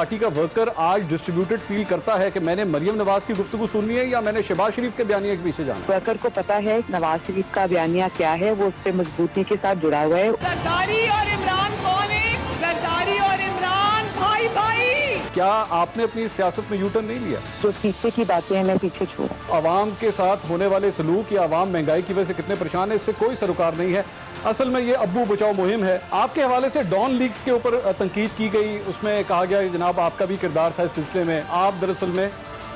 Party का worker आज distributed feel करता है कि मैंने मरियम नवाज की गुफ्तगू सुननी है या मैंने शहबाज शरीफ के बयानिया के पीछे जाना है? वर्कर को पता है नवाज शरीफ का बयानिया क्या है, वो उससे मजबूती के साथ जुड़ा हुआ है। जरदारी और इमरान कौन है? जरदारी और इमरान भाई भाई। क्या आपने अपनी सियासत में यूटर्न नहीं लिया? जो पीछे की बातें हैं मैं पीछे छोड़ा। आवाम के साथ होने वाले सलूक या आवाम महंगाई की वजह से कितने परेशान है, इससे कोई सरोकार नहीं है। असल में ये अब्बू बचाओ मुहिम है। आपके हवाले से डॉन लीग्स के ऊपर तनकीद की गई, उसमें कहा गया जनाब आपका भी किरदार था इस सिलसिले में। आप दरअसल में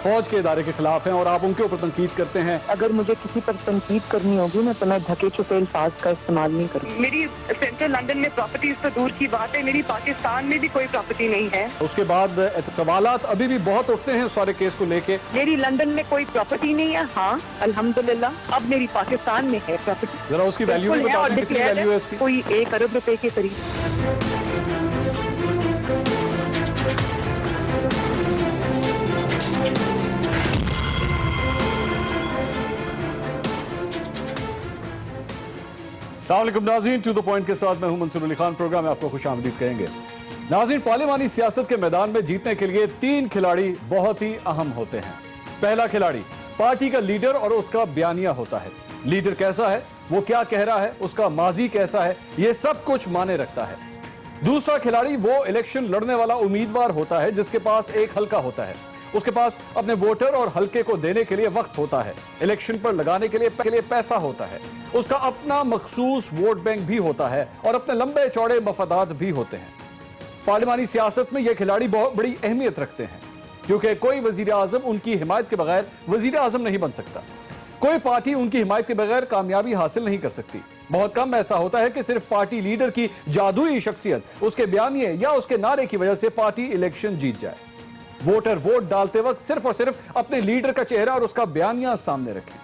फौज के इदारे के खिलाफ हैं और आप उनके ऊपर तनकीद करते हैं। अगर मुझे किसी पर तनकीद करनी होगी ना तो मैं ढके छुपे अल्फाज का इस्तेमाल नहीं करूँगी। मेरी सेंट्रल लंदन में प्रॉपर्टीज तो दूर की बात है, मेरी पाकिस्तान में भी कोई प्रॉपर्टी नहीं है। उसके बाद सवालात अभी भी बहुत उठते हैं उस सारे केस को लेके। मेरी लंदन में कोई प्रॉपर्टी नहीं है। हाँ अल्हम्दुलिल्लाह अब मेरी पाकिस्तान में है प्रॉपर्टी। जरा उसकी वैल्यू भी बता दें, कितनी वैल्यू है इसकी? कोई 1 अरब रुपए के करीब। अस्सलामुअलैकुम नाज़रीन, टू द पॉइंट के साथ मैं हूं मंसूर अली खान। प्रोग्राम में आपको खुशामदीद कहेंगे। नाज़रीन, पार्लिमानी सियासत के मैदान में जीतने के लिए 3 खिलाड़ी बहुत ही अहम होते हैं। पहला खिलाड़ी पार्टी का लीडर और उसका बयानिया होता है। लीडर कैसा है, वो क्या कह रहा है, उसका माजी कैसा है, ये सब कुछ माने रखता है। दूसरा खिलाड़ी वो इलेक्शन लड़ने वाला उम्मीदवार होता है जिसके पास एक हल्का होता है। उसके पास अपने वोटर और हल्के को देने के लिए वक्त होता है, इलेक्शन पर लगाने के लिए पैसा होता है, उसका अपना मखसूस वोट बैंक भी होता है और अपने लंबे चौड़े मफादात भी होते हैं। पार्लिमानी सियासत में यह खिलाड़ी बहुत बड़ी अहमियत रखते हैं क्योंकि कोई वजीर आजम उनकी हिमायत के बगैर वजीर आजम नहीं बन सकता। कोई पार्टी उनकी हिमायत के बगैर कामयाबी हासिल नहीं कर सकती। बहुत कम ऐसा होता है कि सिर्फ पार्टी लीडर की जादुई शख्सियत, उसके बयानिए या उसके नारे की वजह से पार्टी इलेक्शन जीत जाए। वोटर वोट डालते वक्त सिर्फ और सिर्फ अपने लीडर का चेहरा और उसका बयानिया सामने रखें।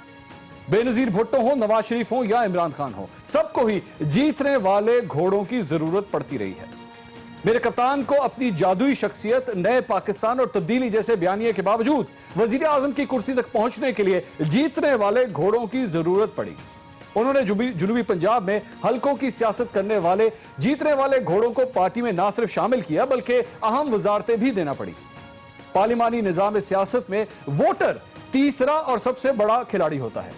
बेनजीर भुट्टो हो, नवाज शरीफ हो या इमरान खान हो, सबको ही जीतने वाले घोड़ों की जरूरत पड़ती रही है। मेरे कप्तान को अपनी जादुई शख्सियत, नए पाकिस्तान और तब्दीली जैसे बयानिए के बावजूद वजीर आजम की कुर्सी तक पहुंचने के लिए जीतने वाले घोड़ों की जरूरत पड़ी। उन्होंने जुनूबी पंजाब में हल्कों की सियासत करने वाले जीतने वाले घोड़ों को पार्टी में ना सिर्फ शामिल किया बल्कि अहम वजारतें भी देना पड़ी। पार्लिमानी निजाम सियासत में वोटर तीसरा और सबसे बड़ा खिलाड़ी होता है।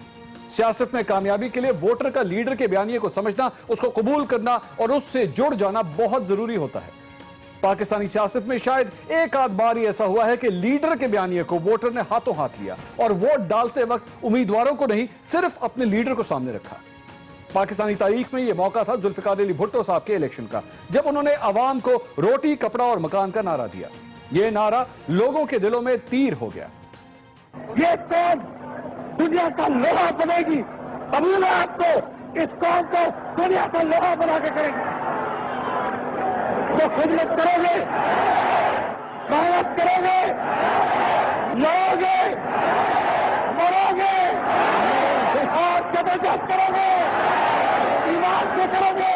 सियासत में कामयाबी के लिए वोटर का लीडर के बयानिए को समझना, उसको कबूल करना और उससे जुड़ जाना बहुत जरूरी होता है। पाकिस्तानी सियासत में शायद एक आध बार ही ऐसा हुआ है कि लीडर के बयानिए को वोटर ने हाथों हाथ लिया और वोट डालते वक्त उम्मीदवारों को नहीं, सिर्फ अपने लीडर को सामने रखा। पाकिस्तानी तारीख में यह मौका था जुल्फिकार अली भुट्टो साहब के इलेक्शन का, जब उन्होंने अवाम को रोटी, कपड़ा और मकान का नारा दिया। यह नारा लोगों के दिलों में तीर हो गया। ये कौन दुनिया का लोहा बनेगी, कबूल है आपको? इस कौम को दुनिया का लोहा बना के करेंगे। तो खिदमत करोगे, मेहनत करोगे, लड़ोगे, मरोगे और जबरदस्त करोगे, ईमान से करोगे,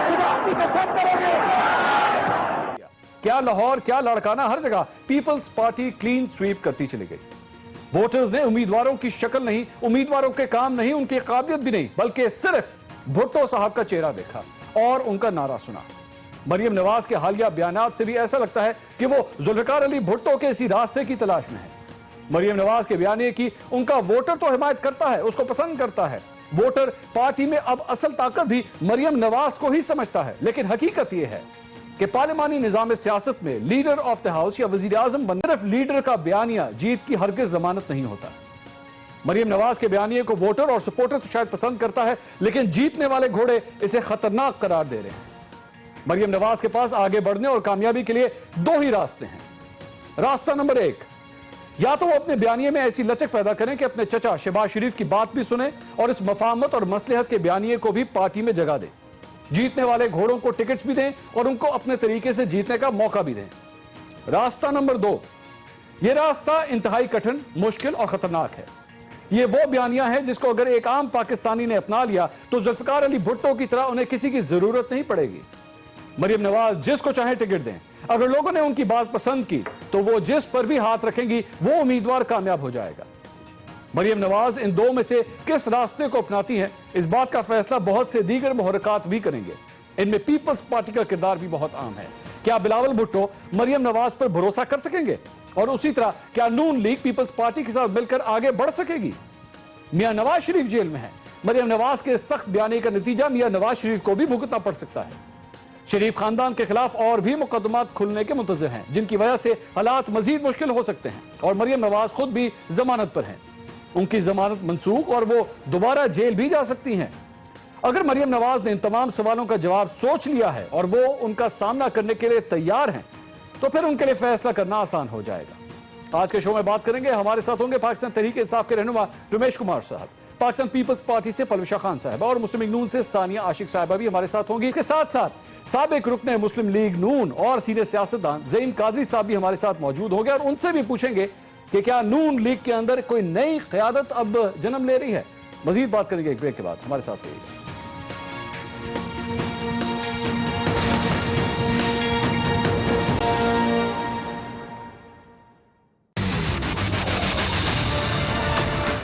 खुदा की कसम करोगे। क्या लाहौर, क्या लड़काना, हर जगह पीपल्स पार्टी क्लीन स्वीप करती चली गई। वोटर्स ने उम्मीदवारों की शक्ल नहीं, उम्मीदवारों के काम नहीं, उनकी काबिलियत भी नहीं, बल्कि सिर्फ भुट्टो साहब का चेहरा देखा और उनका नारा सुना। मरियम नवाज के हालिया बयानात से भी ऐसा लगता है कि वो जुल्फिकार अली भुट्टो के इसी रास्ते की तलाश में है। मरियम नवाज के बयानिए की उनका वोटर तो हिमायत करता है, उसको पसंद करता है। वोटर पार्टी में अब असल ताकत भी मरियम नवाज को ही समझता है। लेकिन हकीकत यह है कि पार्लिमानी निजाम सियासत में लीडर ऑफ द हाउस या वजीर आजम बनना सिर्फ लीडर का बयानिया जीत की हरगिज जमानत नहीं होता। मरियम नवाज के बयानिए को वोटर और सपोर्टर तो शायद पसंद करता है, लेकिन जीतने वाले घोड़े इसे खतरनाक करार दे रहे हैं। मरियम नवाज के पास आगे बढ़ने और कामयाबी के लिए 2 ही रास्ते हैं। रास्ता नंबर 1, या तो वो अपने बयानिए में ऐसी लचक पैदा करें कि अपने चचा शहबाज शरीफ की बात भी सुने और इस मफाहमत और मसलहत के बयानिए को भी पार्टी में जगह दे। जीतने वाले घोड़ों को टिकट्स भी दें और उनको अपने तरीके से जीतने का मौका भी दें। रास्ता नंबर 2, यह रास्ता इंतहाई कठिन, मुश्किल और खतरनाक है। यह वो बयानिया है जिसको अगर एक आम पाकिस्तानी ने अपना लिया तो जुल्फिकार अली भुट्टो की तरह उन्हें किसी की जरूरत नहीं पड़ेगी। मरियम नवाज जिसको चाहे टिकट दें, अगर लोगों ने उनकी बात पसंद की तो वो जिस पर भी हाथ रखेंगी वो उम्मीदवार कामयाब हो जाएगा। मरियम नवाज इन 2 में से किस रास्ते को अपनाती हैं, इस बात का फैसला बहुत से दीगर मुहर्रिकात भी करेंगे। इनमें पीपल्स पार्टी का किरदार भी बहुत अहम है क्या बिलावल भुट्टो मरियम नवाज पर भरोसा कर सकेंगे? और उसी तरह क्या नून लीग पीपल्स पार्टी के साथ मिलकर आगे बढ़ सकेगी? मियां नवाज शरीफ जेल में है। मरियम नवाज के सख्त बयानी का नतीजा मियां नवाज शरीफ को भी भुगतना पड़ सकता है। शरीफ खानदान के खिलाफ और भी मुकदमात खुलने के मुंतज़िर हैं, जिनकी वजह से हालात मजीद मुश्किल हो सकते हैं। और मरियम नवाज खुद भी जमानत पर हैं। उनकी जमानत मनसूख और वो दोबारा जेल भी जा सकती हैं। अगर मरियम नवाज ने इन तमाम सवालों का जवाब सोच लिया है और वो उनका सामना करने के लिए तैयार हैं, तो फिर उनके लिए फैसला करना आसान हो जाएगा। आज के शो में बात करेंगे, हमारे साथ होंगे पाकिस्तान तहरीक इंसाफ के रहनुमा रमेश कुमार साहब, पाकिस्तान पीपल्स पार्टी से पलविशा खान साहबा और मुस्लिम लीग नून से सानिया आशिक साहबा भी हमारे साथ होंगी। इसके साथ साथ साबिक रुकने मुस्लिम लीग नून और सीनियर सियासतदान ज़ईन कादरी साहब भी हमारे साथ मौजूद होंगे और उनसे भी पूछेंगे कि क्या नून लीग के अंदर कोई नई क़यादत अब जन्म ले रही है। मजीद बात करेंगे एक ब्रेक के बाद। हमारे साथ रहिएगा।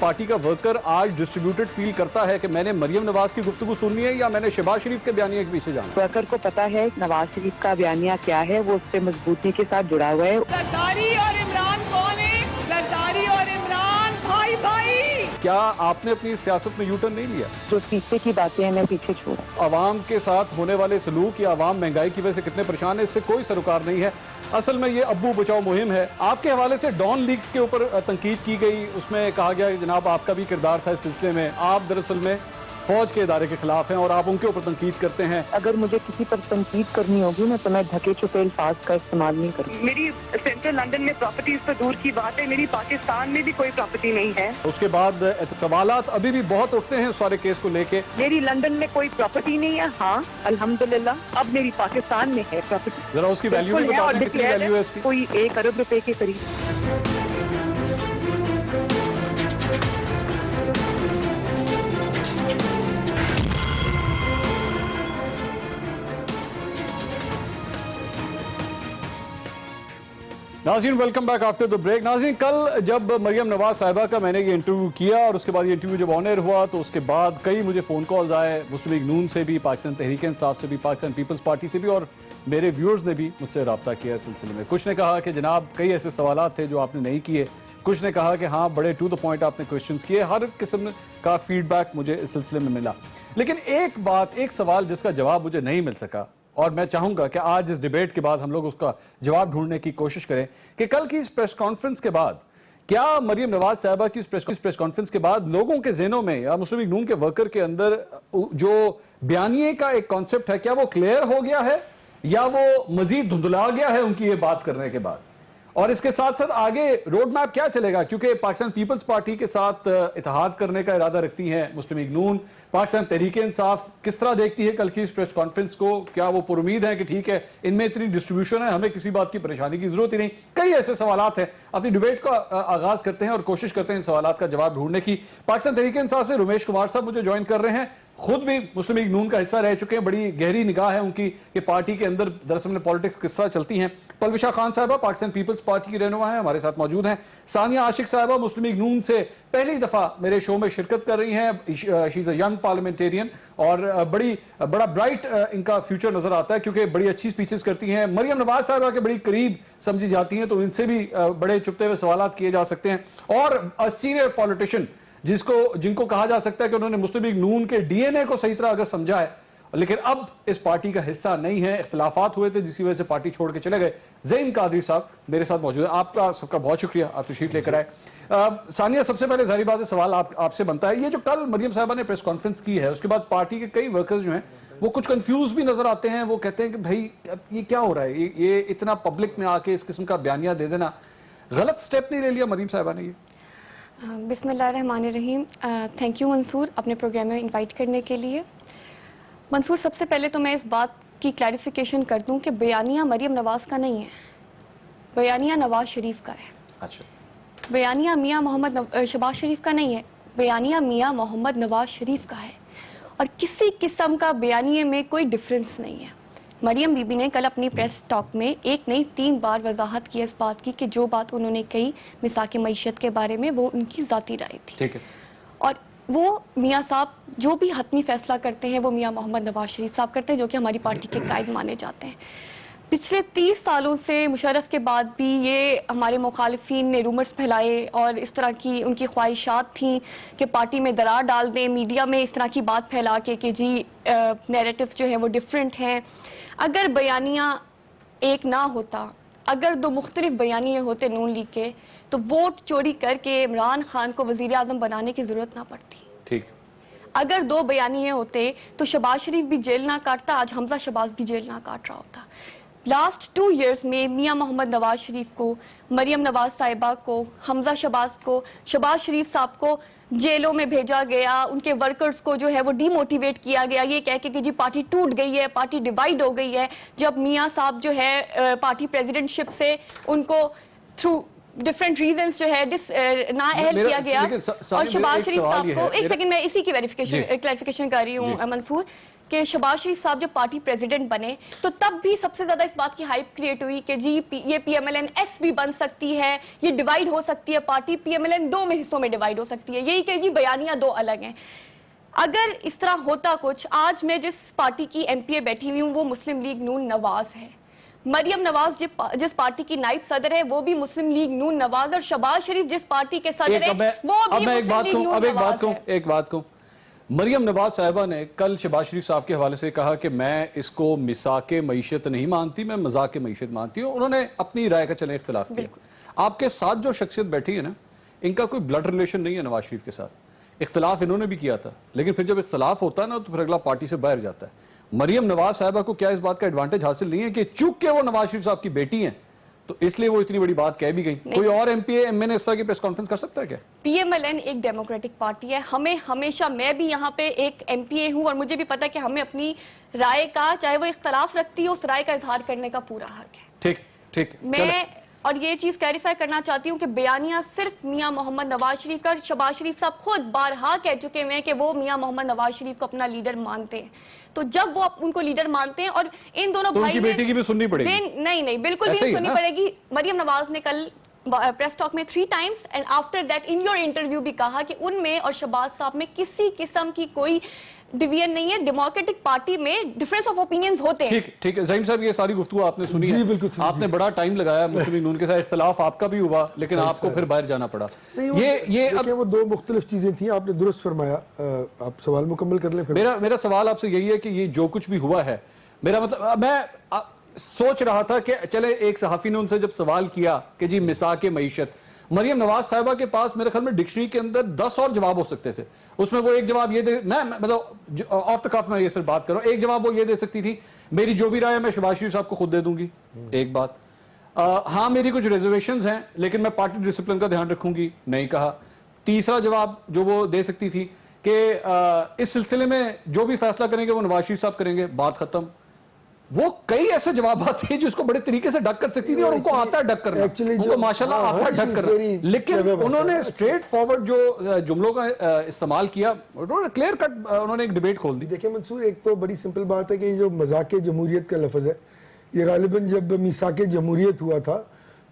पार्टी का वर्कर आज डिस्ट्रीब्यूटेड फील करता है कि मैंने मरियम नवाज की गुफ्तगू सुननी है या मैंने शहबाज शरीफ के बयानिया के पीछे जाना? वर्कर को पता है नवाज शरीफ का बयानिया क्या है, वो उससे मजबूती के साथ जुड़ा हुआ है। जरदारी और इमरान कौन है? जरदारी और इमरान भाई भाई। क्या आपने अपनी सियासत में यूटर्न नहीं लिया? जो पीछे की बातें हैं मैं पीछे छोड़ा। आवाम के साथ होने वाले सलूक या आवाम महंगाई की वजह से कितने परेशान है, इससे कोई सरोकार नहीं है। असल में ये अब्बू बचाओ मुहिम है। आपके हवाले से डॉन लीग्स के ऊपर तनकीद की गई, उसमें कहा गया कि जनाब आपका भी किरदार था इस सिलसिले में। आप दरअसल में फौज के इदारे के खिलाफ हैं और आप उनके ऊपर तनकीद करते हैं। अगर मुझे किसी पर तनकीद करनी होगी ना तो मैं ढके छुपे अल्फाज का इस्तेमाल नहीं करूँगी। मेरी सेंट्रल लंदन में प्रॉपर्टीज तो दूर की बात है, मेरी पाकिस्तान में भी कोई प्रॉपर्टी नहीं है। उसके बाद सवालात अभी भी बहुत उठते हैं उस सारे केस को लेके। मेरी लंदन में कोई प्रॉपर्टी नहीं है। हाँ अल्हम्दुलिल्लाह अब मेरी पाकिस्तान में है प्रॉपर्टी। जरा उसकी वैल्यू भी बता दें, कितनी वैल्यू है इसकी? कोई 1 अरब रुपए के करीब। नाज़रीन welcome back after the break. नाज़रीन कल जब मरियम नवाज साहिबा का मैंने ये इंटरव्यू किया और उसके बाद ये इंटरव्यू जब ऑन एयर हुआ तो उसके बाद कई मुझे फ़ोन कॉल्स आए, मुस्लिम लीग नून से भी, पाकिस्तान तहरीक इंसाफ से भी, पाकिस्तान पीपल्स पार्टी से भी, और मेरे व्यूअर्स ने भी मुझसे रब्ता किया इस सिलसिले में। कुछ ने कहा कि जनाब कई ऐसे सवालात थे जो आपने नहीं किए, कुछ ने कहा कि हाँ बड़े टू द पॉइंट आपने क्वेश्चन किए। हर किस्म का फीडबैक मुझे इस सिलसिले में मिला, लेकिन एक सवाल जिसका जवाब मुझे नहीं मिल सका और मैं चाहूंगा कि आज इस डिबेट के बाद हम लोग उसका जवाब ढूंढने की कोशिश करें कि कल की इस प्रेस कॉन्फ्रेंस के बाद क्या मरियम नवाज साहिबा की इस प्रेस कॉन्फ्रेंस के बाद लोगों के ज़हनों में या मुस्लिम लीग नून के वर्कर के अंदर जो बयानिए का एक कॉन्सेप्ट है, क्या वो क्लियर हो गया है या वो मजीद धुंधला गया है उनकी ये बात करने के बाद? और इसके साथ साथ आगे रोड मैप क्या चलेगा, क्योंकि पाकिस्तान पीपल्स पार्टी के साथ इत्तेहाद करने का इरादा रखती है मुस्लिम लीग नून। पाकिस्तान तहरीक इंसाफ किस तरह देखती है कल की इस प्रेस कॉन्फ्रेंस को? क्या वो पुरुमीद है कि ठीक है इनमें इतनी डिस्ट्रीब्यूशन है, हमें किसी बात की परेशानी की जरूरत ही नहीं? कई ऐसे सवालात हैं। अपनी डिबेट का आगाज करते हैं और कोशिश करते हैं इन सवालात का जवाब ढूंढने की। पाकिस्तान तहरीक इंसाफ से रमेश कुमार साहब मुझे ज्वाइन कर रहे हैं, खुद भी मुस्लिम लीग नून का हिस्सा रह चुके हैं, बड़ी गहरी निगाह है उनकी कि पार्टी के अंदर दरअसल में पॉलिटिक्स किस तरह चलती हैं। पलविशा खान साहबा पाकिस्तान पीपल्स पार्टी की रहनुमा है, हमारे साथ मौजूद हैं। सानिया आशिक साहबा मुस्लिम लीग नून से पहली दफा मेरे शो में शिरकत कर रही हैं। She is a young parliamentarian और बड़ा ब्राइट इनका फ्यूचर नजर आता है क्योंकि बड़ी अच्छी स्पीचेस करती हैं। मरियम नवाज साहबा के बड़ी करीब समझी जाती हैं, तो इनसे भी बड़े चुपते हुए सवालात किए जा सकते हैं। और सीनियर पॉलिटिशियन जिनको कहा जा सकता है कि उन्होंने मुस्लिम लीग नून के डीएनए को सही तरह अगर समझा है, लेकिन अब इस पार्टी का हिस्सा नहीं है, इख्तिलाफात हुए थे जिसकी वजह से पार्टी छोड़ के चले गए। ज़ईन कादरी साहब मेरे साथ मौजूद है। आपका सबका बहुत शुक्रिया, आप तशरीफ लेकर आए। सानिया, सबसे पहले जाहिर बात है सवाल आपसे बनता है, ये जो कल मरियम साहबा ने प्रेस कॉन्फ्रेंस की है उसके बाद पार्टी के कई वर्कर्स जो हैं वो कुछ कंफ्यूज भी नजर आते हैं। वो कहते हैं कि भाई ये क्या हो रहा है, ये इतना पब्लिक में आके इस किस्म का बयानिया दे देना, गलत स्टेप नहीं ले लिया मरियम साहबा ने? ये बिस्मिल्लाहिर्रहमानिर्रहीम। थैंक यू मंसूर अपने प्रोग्राम में इनवाइट करने के लिए। मंसूर, सबसे पहले तो मैं इस बात की क्लैरिफिकेशन कर दूं कि बयानिया मरियम नवाज का नहीं है, बयानिया नवाज शरीफ का है। अच्छा, बयानिया मियाँ मोहम्मद शहबाज शरीफ का नहीं है, बयानिया मियाँ मोहम्मद नवाज शरीफ का है और किसी किस्म का बयानिए में कोई डिफरेंस नहीं है। मरियम बीबी ने कल अपनी प्रेस टॉक में एक नहीं 3 बार वजाहत की इस बात की कि जो बात उन्होंने कही मिसाक मईशत के बारे में वो उनकी ज़ाती राय थी। ठीक है। और वो मियाँ साहब जो भी हतमी फैसला करते हैं वो मियाँ मोहम्मद नवाज शरीफ साहब करते हैं, जो कि हमारी पार्टी के कायद माने जाते हैं। पिछले 30 सालों से मुशर्रफ के बाद भी ये हमारे मुखालिफिन ने रूमर्स फैलाए और इस तरह की उनकी ख्वाहिशात थी कि पार्टी में दरार डाल दें, मीडिया में इस तरह की बात फैला के कि जी नैरेटिव्स जो हैं वो डिफरेंट हैं। अगर बयानिया एक ना होता, अगर दो मुख्तलिफ बयानिए होते नून लीग के, तो वोट चोरी करके इमरान खान को वज़ीर आज़म बनाने की ज़रूरत ना पड़ती। ठीक। अगर दो बयानिए होते तो शहबाज शरीफ भी जेल ना काटता, आज हमजा शहबाज भी जेल ना काट रहा होता। लास्ट 2 years में मियां मोहम्मद नवाज शरीफ को, मरियम नवाज साहिबा को, हमजा शहबाज को, शहबाज शरीफ साहब को जेलों में भेजा गया, उनके वर्कर्स को जो है वो डीमोटिवेट किया गया ये कह के कि जी पार्टी टूट गई है, पार्टी डिवाइड हो गई है। जब मियां साहब जो है पार्टी प्रेसिडेंटशिप से उनको थ्रू डिफरेंट रीजंस जो है नाअहल किया गया, और शहबाज शरीफ साहब को, एक सेकंड मैं इसी की क्लैरिफिकेशन कर रही हूँ मंसूर, कि शहबाज शरीफ साहब जब पार्टी प्रेसिडेंट बने तो तब भी सबसे ज्यादा इस बात की हाइप क्रिएट हुई कि जी ये PMLN S भी बन सकती है, ये डिवाइड हो सकती है पार्टी, PMLN 2 में हिस्सों में डिवाइड हो सकती है, यही कि जी बयानियां 2 अलग हैं। अगर इस तरह होता कुछ, आज मैं जिस पार्टी की MPA बैठी हुई हूँ वो मुस्लिम लीग नून नवाज है, मरियम नवाज जिस पार्टी की नायब सदर है वो भी मुस्लिम लीग नून नवाज, और शहबाज शरीफ जिस पार्टी के सदर है वो भी मुस्लिम लीग नून नवाज है। एक बात कहूं, मरियम नवाज साहिबा ने कल शहबाज शरीफ साहब के हवाले से कहा कि मैं इसको मिसाके मईशत नहीं मानती, मैं मजाक मईशत मानती हूँ। उन्होंने अपनी राय का चले इख्तिलाफ किया। आपके साथ जो शख्सियत बैठी है ना, इनका कोई ब्लड रिलेशन नहीं है नवाज शरीफ के साथ। इख्तिलाफ इन्होंने भी किया था, लेकिन फिर जब इख्तिलाफ होता है ना तो फिर अगला पार्टी से बाहर जाता है। मरियम नवाज साहिबा को क्या इस बात का एडवांटेज हासिल नहीं है कि चूक के वो नवाज शरीफ साहब की बेटी हैं तो इसलिए वो इतनी बड़ी बात कह भी गई? कोई और MPA MNA इस तरह की प्रेस कॉन्फ्रेंस कर सकता है क्या? PMLN एक डेमोक्रेटिक पार्टी है, हमें हमेशा, मैं भी यहाँ पे एक MPA हूँ और मुझे भी पता है कि हमें अपनी राय का, चाहे वो इख्तलाफ रखती है, उस राय का इजहार करने का पूरा हक है। ठीक ठीक। मैं और ये चीज क्लैरिफाई करना चाहती हूँ कि बयानिया सिर्फ मियां मोहम्मद नवाज शरीफ का, शहबाज शरीफ साहब खुद बारहा कह चुके हैं कि वो मियां मोहम्मद नवाज शरीफ को अपना लीडर मानते हैं। तो जब वो उनको लीडर मानते हैं, और इन दोनों भाई बेटी की भी सुननी पड़ेगी? नहीं, बिल्कुल भी सुननी पड़ेगी। मरियम नवाज ने कल प्रेस टॉक में 3 times and after that in your interview भी कहा कि उनमें और शहबाज साहब में किसी किस्म की कोई डिवीजन नहीं है। डेमोक्रेटिक पार्टी में डिफरेंस ऑफ ओपिनियंस होते हैं। ठीक ठीक है ज़हीम साहब, ये सारी गुफ्तगू आपने सुनी है, बिल्कुल आपने बड़ा टाइम लगाया, मुस्लिम लीग नून के साथ इख्तिलाफ आपका भी हुआ, लेकिन आपको फिर बाहर जाना पड़ा। ये अब वो 2 मुख्तलिफ चीजें थी, आपने दुरुस्त फरमाया। आप सवाल मुकम्मल कर लें। मेरा सवाल आपसे यही है कि ये जो कुछ भी हुआ है, मेरा मतलब मैं सोच रहा था कि चले एक सहाफी ने उनसे जब सवाल किया कि जी मिसाके मईशत, मरियम नवाज साहिबा के पास मेरे ख्याल में डिक्शनरी के अंदर 10 और जवाब हो सकते थे। उसमें वो एक जवाब ये दे, मैं मतलब ऑफ द कफ में ये सिर्फ बात कर रहा हूं, एक जवाब वो ये दे सकती थी, मेरी जो भी राय है मैं शहबाज शरीफ साहब को खुद दे दूंगी, एक बात। हाँ मेरी कुछ रिजर्वेशंस हैं लेकिन मैं पार्टी डिसिप्लिन का ध्यान रखूंगी, नहीं कहा। तीसरा जवाब जो वो दे सकती थी कि इस सिलसिले में जो भी फैसला करेंगे वो नवाज शरीफ साहब करेंगे, बात खत्म। वो कई ऐसे जवाब आते हैं जिसको बड़े तरीके से डक कर सकती थी, और उनको आता है डक करना, उनको माशाल्लाह आता है डक करना, लेकिन उन्होंने स्ट्रेट फॉरवर्ड जो जुमलों का इस्तेमाल किया, उन्होंने क्लियर कट उन्होंने एक डिबेट खोल दी। देखिए मंसूर, एक तो बड़ी सिंपल बात है कि जो मजाक जमहूरियत का लफ्ज़ है, ये गालिबन जब मिसाक जमहूरियत हुआ था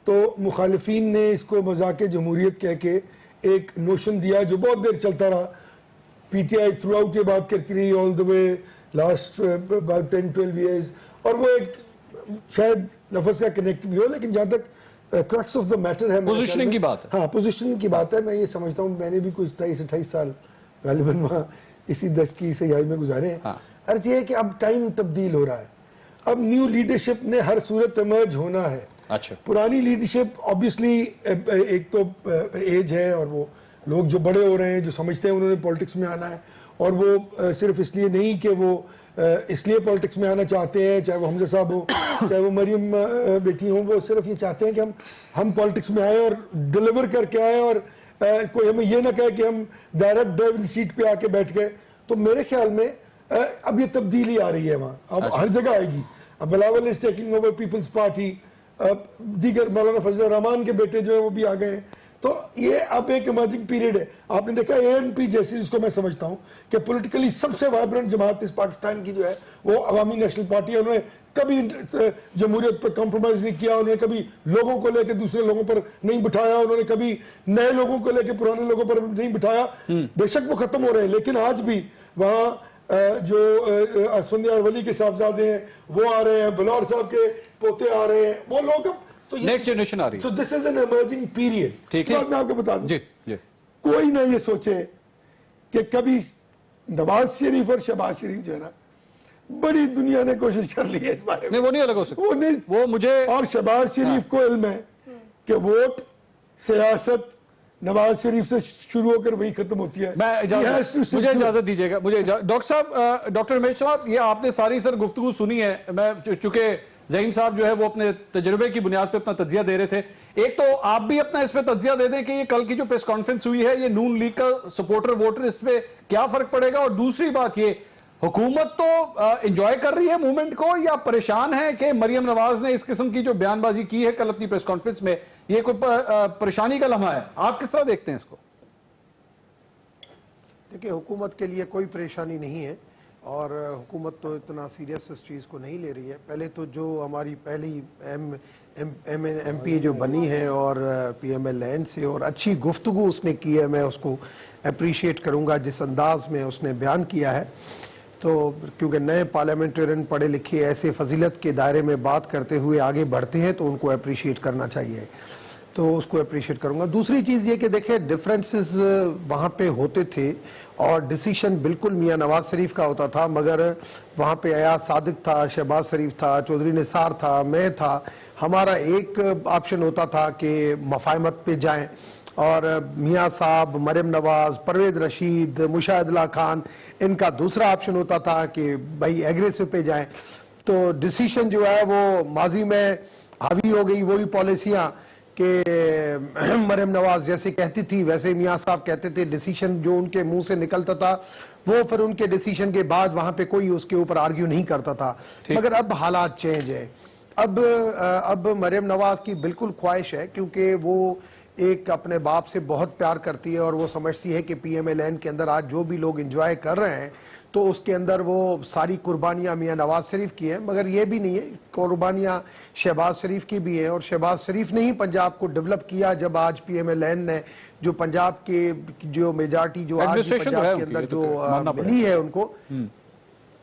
तो मुखालिफिन ने इसको मजाक जमहूरियत कह के एक नोशन दिया जो बहुत देर चलता रहा। PTI थ्रू आउट ये बात करती रही all the way last about 10-12 years, और वो एक शायद लफ्ज़ का कनेक्ट भी हो, लेकिन जहाँ तक क्रक्स ऑफ द मैटर है, पोजीशनिंग की बात है। हाँ, पोजीशनिंग की बात है। मैं ये समझता हूँ, मैंने भी कुछ 27-28 साल गालिबन वहाँ इसी 10 की सयाही में गुजारे हैं। हाँ। अर्थ ये है कि अब टाइम तब्दील हो रहा है, अब न्यू लीडरशिप ने हर सूरत इमर्ज होना है। अच्छा, पुरानी लीडरशिप ऑब्वियसली एक तो एज है, और वो लोग जो बड़े हो रहे हैं, जो समझते हैं उन्होंने पॉलिटिक्स में आना है, और वो सिर्फ इसलिए नहीं कि वो इसलिए पॉलिटिक्स में आना चाहते हैं, चाहे वो हमजा साहब हो चाहे वो मरियम बेटी हो, वो सिर्फ ये चाहते हैं कि हम पॉलिटिक्स में आए और डिलीवर करके आए, और कोई हमें ये ना कहे कि हम डायरेक्ट ड्राइविंग सीट पे आके बैठ गए। तो मेरे ख्याल में अब ये तब्दीली आ रही है वहाँ, अब हर जगह आएगी। अब Bilawal is taking over People's Party, दीगर मौलाना फजल रहमान के बेटे जो है वो भी आ गए हैं। तो ये अब एक इमर्जिंग पीरियड है। आपने देखा ANP जैसी, जिसको मैं समझता हूँ कि पॉलिटिकली सबसे वाइब्रेंट जमात इस पाकिस्तान की जो है वो अवामी नेशनल पार्टी है। उन्होंने कभी जमहूरियत पर कॉम्प्रोमाइज नहीं किया, उन्होंने कभी लोगों को लेकर दूसरे लोगों पर नहीं बिठाया, उन्होंने कभी नए लोगों को लेकर पुराने लोगों पर नहीं बिठाया। बेशक वो खत्म हो रहे हैं, लेकिन आज भी वहाँ जो असफंदियार वली के साहबजादे हैं वो आ रहे हैं, बलौर साहब के पोते आ रहे हैं, वो लोग अब तो नेक्स्ट जनरेशन आ रही है। So this is an emerging period. ठीक है, मैं आपको बता दूं, जी जी, कोई ना ये सोचे कि कभी नवाज शरीफ और शहबाज शरीफ जो है ना, बड़ी दुनिया ने कोशिश कर ली है इस बारे में, नहीं वो नहीं अलग हो सकता, वो नहीं, वो मुझे और शहबाज शरीफ को इल्म है कि वोट सियासत नवाज शरीफ से शुरू होकर वही खत्म होती है। मुझे इजाजत दीजिएगा, डॉक्टर साहब, डॉक्टर रमेश साहब, ये आपने सारी सर गुफ्तगू सुनी है। मैं चूंकि ज़हीम साहब जो है वो अपने तजुर्बे की बुनियाद पे अपना तज्जिया दे रहे थे, एक तो आप भी अपना इस पे तज्जिया दे दें कि ये कल की जो प्रेस कॉन्फ्रेंस हुई है, ये नून लीग का सपोर्टर वोटर इस पे क्या फर्क पड़ेगा, और दूसरी बात ये हुकूमत तो एंजॉय कर रही है मूवमेंट को या परेशान है कि मरियम नवाज ने इस किस्म की जो बयानबाजी की है कल अपनी प्रेस कॉन्फ्रेंस में, ये कोई परेशानी का लम्हा है? आप किस तरह देखते हैं इसको? देखिए, हुकूमत के लिए कोई परेशानी नहीं है और हुकूमत तो इतना सीरियस इस चीज़ को नहीं ले रही है। पहले तो जो हमारी पहली एमपी जो बनी है और PMLN से, और अच्छी गुफ्तगू उसने की है, मैं उसको अप्रिशिएट करूंगा जिस अंदाज में उसने बयान किया है। तो क्योंकि नए पार्लियामेंटेरियन पढ़े लिखे ऐसे फजीलत के दायरे में बात करते हुए आगे बढ़ते हैं तो उनको अप्रिशिएट करना चाहिए, तो उसको अप्रिशिएट करूंगा। दूसरी चीज़ ये कि देखिए, डिफरेंसेस वहाँ पे होते थे और डिसीशन बिल्कुल मियां नवाज शरीफ का होता था, मगर वहाँ पे अयाज सादिक था, शहबाज शरीफ था, चौधरी निसार था, मैं था। हमारा एक ऑप्शन होता था कि मफाहमत पे जाएं, और मियां साहब, मरियम नवाज, परवेज रशीद, मुशाहिदुल्लाह खान, इनका दूसरा ऑप्शन होता था कि भाई एग्रेसिव पे जाएं। तो डिसीशन जो है वो माजी में हावी हो गई वही पॉलिसियां कि मरियम नवाज जैसे कहती थी वैसे मियां साहब कहते थे। डिसीजन जो उनके मुंह से निकलता था वो फिर उनके डिसीजन के बाद वहां पे कोई उसके ऊपर आर्ग्यू नहीं करता था। मगर अब हालात चेंज है। अब मरियम नवाज की बिल्कुल ख्वाहिश है, क्योंकि वो एक अपने बाप से बहुत प्यार करती है और वो समझती है कि PMLN के अंदर आज जो भी लोग एंजॉय कर रहे हैं तो उसके अंदर वो सारी कुर्बानियां मियां नवाज शरीफ की हैं, मगर ये भी नहीं है, कुर्बानियां शहबाज शरीफ की भी है। और शहबाज शरीफ ने ही पंजाब को डेवलप किया। जब आज PMLN ने जो पंजाब के जो मेजॉरिटी जो आज पंजाब के अंदर जो मिली है उनको,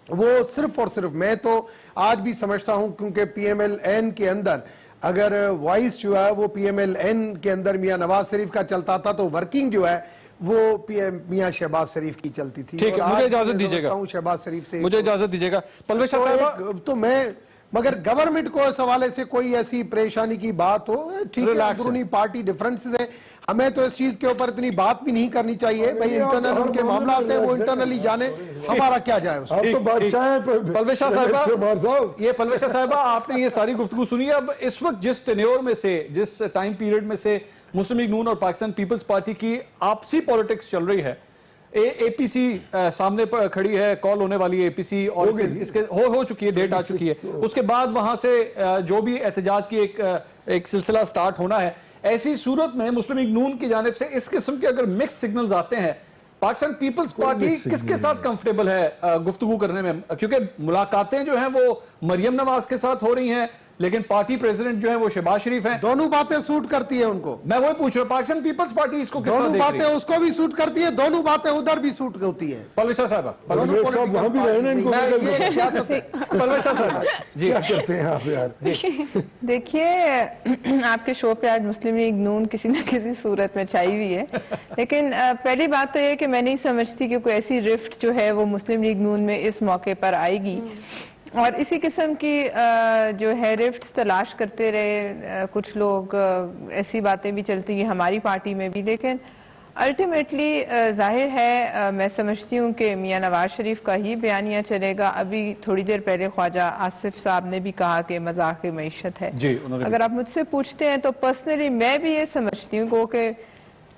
वो सिर्फ और सिर्फ, मैं तो आज भी समझता हूं क्योंकि PMLN के अंदर अगर वॉइस जो है वो PMLN के अंदर मियां नवाज शरीफ का चलता था तो वर्किंग जो है वो मियां शहबाज शरीफ की चलती थी। ठीक है, मुझे इजाजत दीजिएगा, शहबाज शरीफ से मुझे इजाजत दीजिएगा परवेश साहब। तो मैं, मगर गवर्नमेंट को इस हवाले से कोई ऐसी परेशानी की बात हो, ठीक है, अंदरूनी पार्टी डिफरेंसेस है, हमें तो इस चीज के ऊपर इतनी बात भी नहीं करनी चाहिए। भाई इंटरनल उनके मामला है वो इंटरनली जाने, हमारा क्या जाए उसमें। तो बादशाह पलवेशा साहबा, ये पलवेशा साहबा, आपने ये सारी गुफ्तगू सुनी। अब इस वक्त जिस टेन्योर में से, जिस टाइम पीरियड में से मुस्लिम लीग नून और पाकिस्तान पीपल्स पार्टी की आपसी पॉलिटिक्स चल रही है, APC सामने पर खड़ी है, कॉल होने वाली है APC, और इसके हो चुकी है, डेट आ चुकी है। उसके बाद वहां से जो भी एहतजाज की एक सिलसिला स्टार्ट होना है। ऐसी सूरत में मुस्लिम लीग नून की जानिब से इस किस्म के अगर मिक्स सिग्नल्स आते हैं, पाकिस्तान पीपल्स पार्टी किसके साथ कंफर्टेबल है गुफ्तगू करने में? क्योंकि मुलाकातें जो हैं वो मरियम नवाज के साथ हो रही हैं, लेकिन पार्टी प्रेसिडेंट जो है वो शहबाज शरीफ हैं। दोनों बातें सूट करती है उनको। मैं वही पूछ रहा हूं, पाकिस्तान पीपल्स पार्टी इसको किस तरह दोनों देख रही है? बातें उसको भी सूट करती है, दोनों बातें उधर भी सूट होती है। पलवेशा साहब वहां भी रहे ना इनको, पलवेशा साहब जी क्या करते हैं आप यार? देखिए, आपके शो पे आज मुस्लिम लीग नून किसी न किसी सूरत में छाई हुई है, लेकिन पहली बात तो ये कि मैं नहीं समझती कि कोई ऐसी रिफ्ट जो है वो मुस्लिम लीग नून में इस मौके पर आएगी। और इसी किस्म की जो है रिफ्ट्स तलाश करते रहे कुछ लोग, ऐसी बातें भी चलती हैं हमारी पार्टी में भी, लेकिन अल्टीमेटली जाहिर है मैं समझती हूँ कि मियां नवाज शरीफ का ही बयानिया चलेगा। अभी थोड़ी देर पहले ख्वाजा आसिफ साहब ने भी कहा कि मजाक मईशत है। अगर आप मुझसे पूछते हैं तो पर्सनली मैं भी ये समझती हूँ कि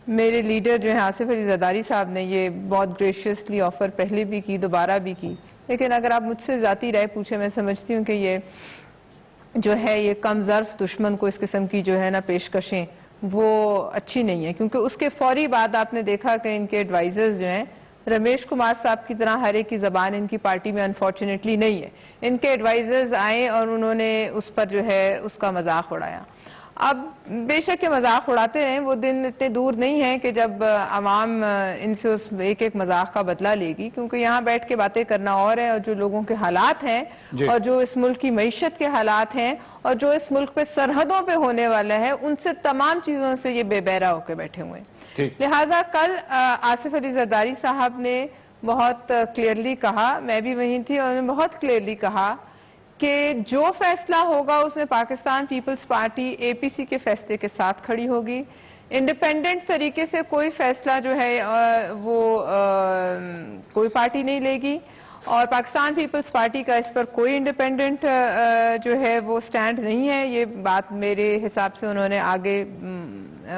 मेरे लीडर जो है आसिफ अली जरदारी साहब ने ये बहुत ग्रेशियसली ऑफर पहले भी की, दोबारा भी की, लेकिन अगर आप मुझसे जाती राय पूछे, मैं समझती हूँ कि ये जो है ये कम ज़र्फ दुश्मन को इस किस्म की जो है ना पेशकशें वो अच्छी नहीं है। क्योंकि उसके फौरी बाद आपने देखा कि इनके एडवाइजर्स जो हैं रमेश कुमार साहब की तरह हर एक की ज़बान इनकी पार्टी में अनफॉर्चुनेटली नहीं है। इनके एडवाइजर्स आए और उन्होंने उस पर जो है उसका मजाक उड़ाया। अब बेशक ये मजाक उड़ाते हैं, वो दिन इतने दूर नहीं है कि जब आवाम इनसे उस एक एक मजाक का बदला लेगी, क्योंकि यहाँ बैठ के बातें करना और है, और जो लोगों के हालात हैं और जो इस मुल्क की मईशत के हालात हैं और जो इस मुल्क पे सरहदों पे होने वाला है, उनसे तमाम चीजों से ये बेबहरा होकर बैठे हुए हैं। लिहाजा कल आसिफ अली जरदारी साहब ने बहुत क्लियरली कहा, मैं भी वहीं थी, और उन्होंने बहुत क्लियरली कहा कि जो फैसला होगा उसमें पाकिस्तान पीपल्स पार्टी एपीसी के फैसले के साथ खड़ी होगी। इंडिपेंडेंट तरीके से कोई फैसला जो है वो कोई पार्टी नहीं लेगी, और पाकिस्तान पीपल्स पार्टी का इस पर कोई इंडिपेंडेंट जो है वो स्टैंड नहीं है। ये बात मेरे हिसाब से उन्होंने आगे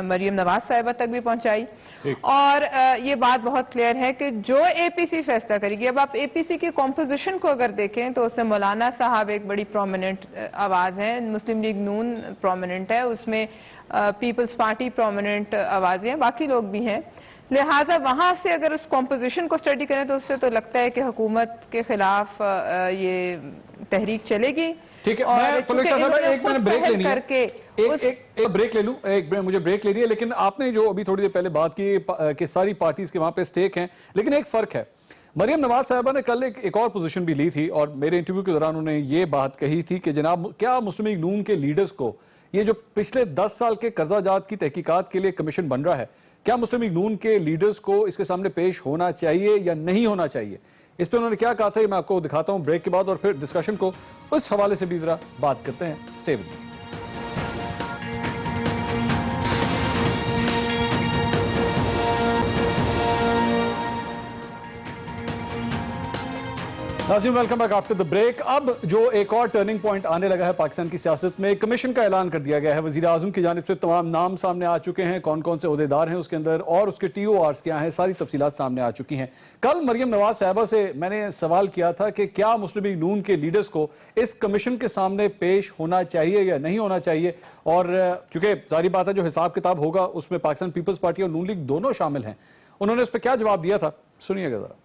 मरियम नवाज साहिबा तक भी पहुंचाई, और ये बात बहुत क्लियर है कि जो एपीसी फैसला करेगी। अब आप एपीसी की कॉम्पोजिशन को अगर देखें तो उसमें मौलाना साहब एक बड़ी प्रोमिनेंट आवाज है, मुस्लिम लीग नून प्रोमिनेंट है, उसमें पीपल्स पार्टी प्रोमिनेंट आवाजें हैं, बाकी लोग भी हैं। लिहाजा वहां से अगर उस कॉम्पोजिशन को स्टडी करें तो उससे तो लगता है कि हुकूमत के खिलाफ ये तहरीक चलेगी। ठीक है, मैं पुलिस साहब एक मैंने ब्रेक लेनी है, एक ब्रेक ले लूं, मुझे ब्रेक लेनी है। लेकिन आपने जो अभी थोड़ी देर पहले बात की कि सारी पार्टीज के वहां पे स्टेक हैं, लेकिन एक फर्क है। मरियम नवाज साहिबा ने कल एक और पोजीशन भी ली थी, और मेरे इंटरव्यू के दौरान उन्होंने ये बात कही थी कि जनाब, क्या मुस्लिम लीग नून के लीडर्स को ये जो पिछले 10 साल के कर्जाजात की तहकीकात के लिए कमीशन बन रहा है, क्या मुस्लिम लीग नून के लीडर्स को इसके सामने पेश होना चाहिए या नहीं होना चाहिए? इस पर उन्होंने क्या कहा था, मैं आपको दिखाता हूं ब्रेक के बाद, और फिर डिस्कशन को उस हवाले से भी जरा बात करते हैं। Stay with me. नाज़रीन, welcome back after the break. अब जो एक और टर्निंग पॉइंट आने लगा है पाकिस्तान की सियासत में, कमीशन का ऐलान कर दिया गया है। वज़ीर आज़म की जानिब से तमाम नाम सामने आ चुके हैं, कौन कौन से ओहदेदार हैं उसके अंदर, और उसके TORs क्या हैं, सारी तफसीलात सामने आ चुकी हैं। कल मरियम नवाज साहिबा से मैंने सवाल किया था कि क्या मुस्लिम लीग नून के लीडर्स को इस कमीशन के सामने पेश होना चाहिए या नहीं होना चाहिए, और चूंकि सारी बात है जो हिसाब किताब होगा उसमें पाकिस्तान पीपल्स पार्टी और नून लीग दोनों शामिल हैं, उन्होंने उस पर क्या जवाब दिया था, सुनिएगा जरा।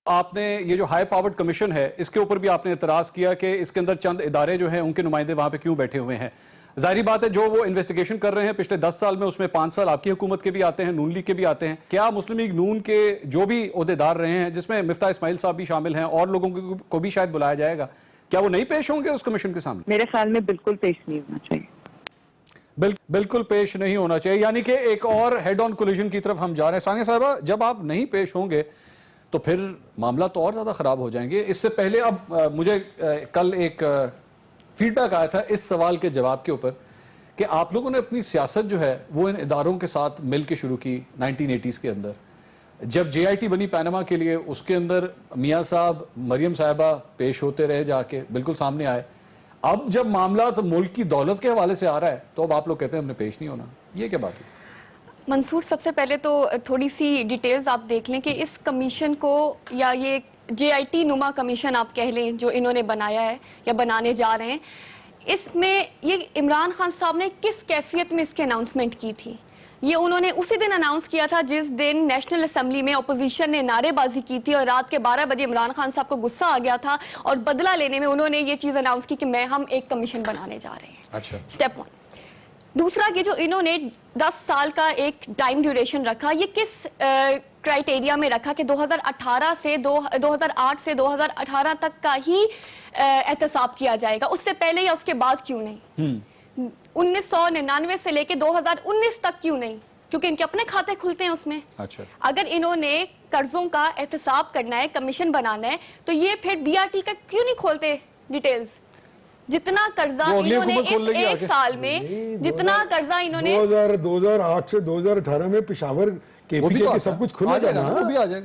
आपने ये जो हाई पावर्ड कमीशन है इसके ऊपर भी आपने एतराज किया कि इसके अंदर चंद इदारे जो हैं उनके नुमाइंदे वहां पे क्यों बैठे हुए हैं। जाहिर बात है जो वो इन्वेस्टिगेशन कर रहे हैं पिछले 10 साल में, उसमें 5 साल आपकी हुकूमत के भी आते हैं, नून लीग के भी आते हैं। क्या मुस्लिम लीग नून के जो भी ओहदेदार रहे हैं, जिसमें मिफ्ता इस्माइल साहब भी शामिल हैं और लोगों को भी शायद बुलाया जाएगा, क्या वो नहीं पेश होंगे उस कमीशन के सामने? मेरे ख्याल में बिल्कुल पेश नहीं होना चाहिए। बिल्कुल पेश नहीं होना चाहिए, यानी कि एक और हेड ऑन कोलिजन की तरफ हम जा रहे हैं। सानिया साहिबा, जब आप नहीं पेश होंगे तो फिर मामला तो और ज्यादा खराब हो जाएंगे। इससे पहले अब मुझे कल एक फीडबैक आया था इस सवाल के जवाब के ऊपर कि आप लोगों ने अपनी सियासत जो है वो इन इदारों के साथ मिल के शुरू की 1980s के अंदर। जब JIT बनी पैनामा के लिए, उसके अंदर मियाँ साहब, मरियम साहिबा पेश होते रहे, जाके बिल्कुल सामने आए। अब जब मामला तो मुल्क की दौलत के हवाले से आ रहा है तो अब आप लोग कहते हैं हमने पेश नहीं होना, ये क्या बात है? मंसूर, सबसे पहले तो थोड़ी सी डिटेल्स आप देख लें कि इस कमीशन को, या ये JIT नुमा कमीशन आप कह लें जो इन्होंने बनाया है या बनाने जा रहे हैं, इसमें ये इमरान खान साहब ने किस कैफियत में इसकी अनाउंसमेंट की थी? ये उन्होंने उसी दिन अनाउंस किया था जिस दिन नेशनल असेंबली में अपोजिशन ने नारेबाजी की थी, और रात के 12 बजे इमरान खान साहब को गुस्सा आ गया था, और बदला लेने में उन्होंने ये चीज़ अनाउंस की कि हम एक कमीशन बनाने जा रहे हैं। अच्छा, स्टेप 1। दूसरा, ये जो इन्होंने 10 साल का एक टाइम ड्यूरेशन रखा, ये किस क्राइटेरिया में रखा कि 2008 से 2018 तक का ही एहतसाब किया जाएगा, उससे पहले या उसके बाद क्यों नहीं? 1999 से लेके 2019 तक क्यों नहीं? क्योंकि इनके अपने खाते खुलते हैं उसमें। अच्छा, अगर इन्होंने कर्जों का एहतसाब करना है, कमीशन बनाना है, तो ये फिर BRT का क्यों नहीं खोलते डिटेल्स? जितना कर्जा इन्होंने इस एक साल में, जितना कर्जा इन्होंने 2008 से 2018 में पेशावर KPK के सब कुछ खुला जाएगा,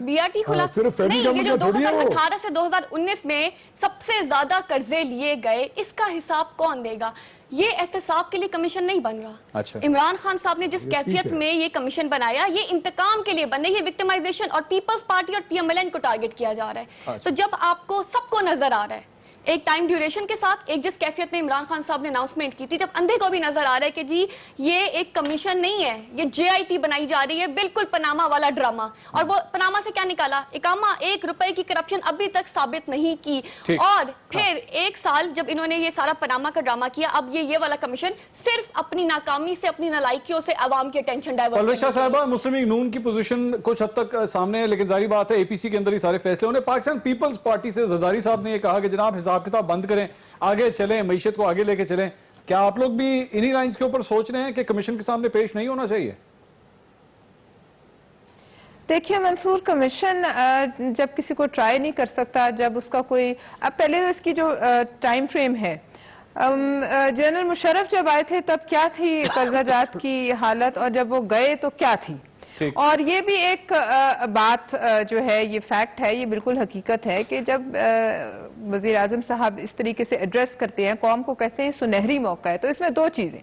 BRT खुला सिर्फ नहीं। ये जो 2018 से 2019 में सबसे ज्यादा कर्जे लिए गए, इसका हिसाब कौन देगा? ये एहतसाब के लिए कमीशन नहीं बन रहा। अच्छा। इमरान खान साहब ने जिस कैफियत में ये कमीशन बनाया, ये इंतकाम के लिए बन रही है, विक्टिमाइजेशन, और पीपल्स पार्टी और PMLN को टारगेट किया जा रहा है। तो जब आपको सबको नजर आ रहा है एक टाइम ड्यूरेशन के साथ, एक जिस कैफियत में इमरान खान साहब ने अनाउंसमेंट की थी, जब अंधे को भी नजर आ रहा है कि जी ये एक कमीशन नहीं है, ये JIT बनाई जा रही है, बिल्कुल पनामा वाला ड्रामा। और वो पनामा से क्या निकाला? इकामा, 1 रुपए की करप्शन अभी तक साबित नहीं की। और फिर 1 साल जब इन्होंने ये सारा पनामा का ड्रामा किया, अब ये वाला कमीशन सिर्फ अपनी नाकामी से, अपनी नालायकियों से अवाम की अटेंशन डाइवर्ट। परवेश शाह साहबा, मुस्लिम लीग नून की पोजीशन कुछ हद तक सामने है, लेकिन जारी बात है APC के अंदर ही सारे फैसले होने। पाकिस्तान पीपल्स पार्टी से जरदारी साहब ने ये कहा कि जनाब हिसाब किताब बंद करें, आगे चलें, मईशत को आगे लेके चलें। क्या आप लोग भी इन्हीं लाइंस के ऊपर सोच रहे हैं कि कमीशन के सामने पेश नहीं होना चाहिए? देखिए मंसूर, कमीशन जब किसी को ट्राई नहीं कर सकता, जब उसका कोई, अब पहले तो इसकी जो टाइम फ्रेम है, जनरल मुशर्रफ जब आए थे तब क्या थी कर्जाजात की हालत, और जब वो गए तो क्या थी। और ये भी एक बात जो है, ये फैक्ट है, ये बिल्कुल हकीकत है कि जब वजीर आजम साहब इस तरीके से एड्रेस करते हैं, कौम को कहते हैं सुनहरी मौका है, तो इसमें 2 चीजें,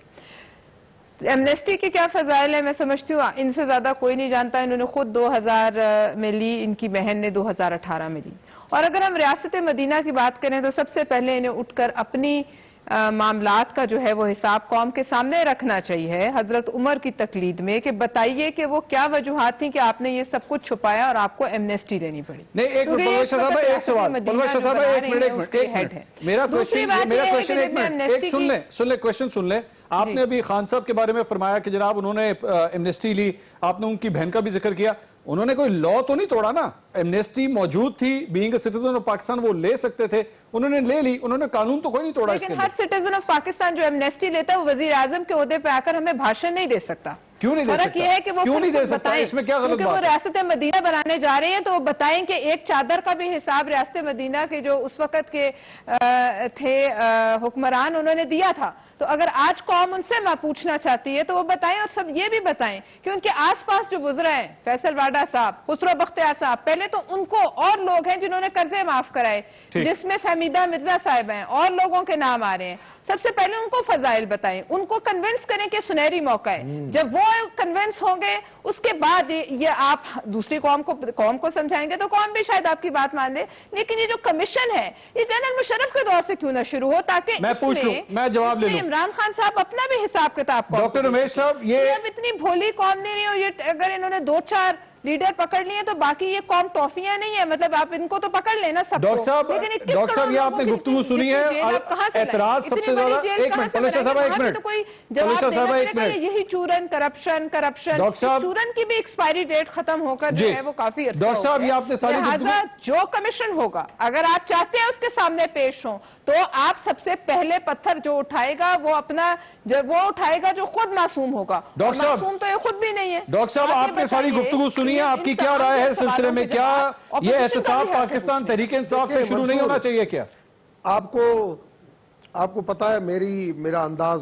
एमनेस्टी के क्या फजाइल है मैं समझती हूँ इनसे ज्यादा कोई नहीं जानता। इन्होंने खुद 2000 में ली, इनकी बहन ने 2018 में ली। और अगर हम रियासत मदीना की बात करें तो सबसे पहले इन्हें उठकर अपनी मामलात का जो है वो हिसाब कौम के सामने रखना चाहिए, हजरत उमर की तकलीद में, कि बताइए कि वो क्या वजूहात थी कि आपने ये सब कुछ छुपाया और आपको एमनेस्टी देनी पड़ी। नहीं, एक मिनट परवेश शाह साहब, एक सवाल, परवेश शाह साहब, एक मिनट, मेरा क्वेश्चन एक मिनट, सुन ले क्वेश्चन सुन ले। आपने अभी खान साहब के बारे में फरमाया कि जनाब उन्होंने एमनेस्टी ली, आपने उनकी बहन का भी जिक्र किया, उन्होंने कोई लॉ तो नहीं तोड़ा ना? एमनेस्टी मौजूद थी, being a citizen of Pakistan वो ले सकते थे, उन्होंने ले ली, उन्होंने कानून तो कोई नहीं तोड़ा। लेकिन हर सिटीजन ऑफ पाकिस्तान जो एमनेस्टी लेता है वो वजीर आजम के ओहदे पे आकर हमें भाषण नहीं दे सकता। क्यों नहीं दे सकता? फर्क ये है कि वो क्यों नहीं दे सकता? इसमें क्या गलत बात है? वो रियासत मदीना बनाने जा रहे हैं तो वो बताएं कि एक चादर का भी हिसाब रियासत मदीना के जो उस वक्त के थे हुक्मरान, उन्होंने दिया था। तो अगर आज कौम उनसे पूछना चाहती है तो वो बताएं, और सब ये भी बताएं कि उनके आसपास जो गुजरा है, फैसल वाडा साहब, खुसरो बख्तियार साहब, पहले तो उनको, और लोग हैं जिन्होंने कर्जे माफ कराए, जिसमें फहमीदा मिर्जा साहिब हैं, और लोगों के नाम आ रहे हैं। सबसे पहले उनको फजाइल बताएं, उनको कन्विंस करें कि सुनहरी मौका है। जब वो कन्विंस होंगे उसके बाद ये आप दूसरी कौम को समझाएंगे तो कौम भी शायद आपकी बात मान ले। लेकिन ये जो कमीशन है ये जनरल मुशर्रफ के दौर से क्यों ना शुरू हो, ताकि मैं पूछ लूं, मैं जवाब ले लूं। इमरान खान साहब अपना भी हिसाब किताब, डॉक्टर उमेश साहब, ये अब इतनी भोली कौम नहीं हो, ये अगर इन्होंने 2-4 लीडर पकड़ लिए तो बाकी ये कौम टॉफियां नहीं है, मतलब आप इनको तो पकड़ लेना सबको। डॉक्टर साहब ये आपने गुफ्तगू सुनी है, एतराज सबसे ज्यादा, एक मिनट परवेश शाह साहब, एक मिनट परवेश शाह साहब, एक मिनट, यही चूरन, करप्शन, चूरन की भी एक्सपायरी डेट खत्म होकर जो है वो काफी अर्सा डॉक्टर साहब ये आपने सारी जो कमीशन होगा, अगर आप चाहते हैं उसके सामने पेश हो तो आप सबसे पहले पत्थर जो उठाएगा वो अपना वो उठाएगा जो खुद मासूम होगा। डॉक्टर साहब, मासूम तो ये खुद भी नहीं है। डॉक्टर साहब आपने सारी गुफ्तगू सुनी है, आपकी क्या राय है सिलसिले में? क्या ये एहतसाब पाकिस्तान तहरीक इंसाफ से शुरू नहीं होना चाहिए क्या? आपको पता है मेरा अंदाज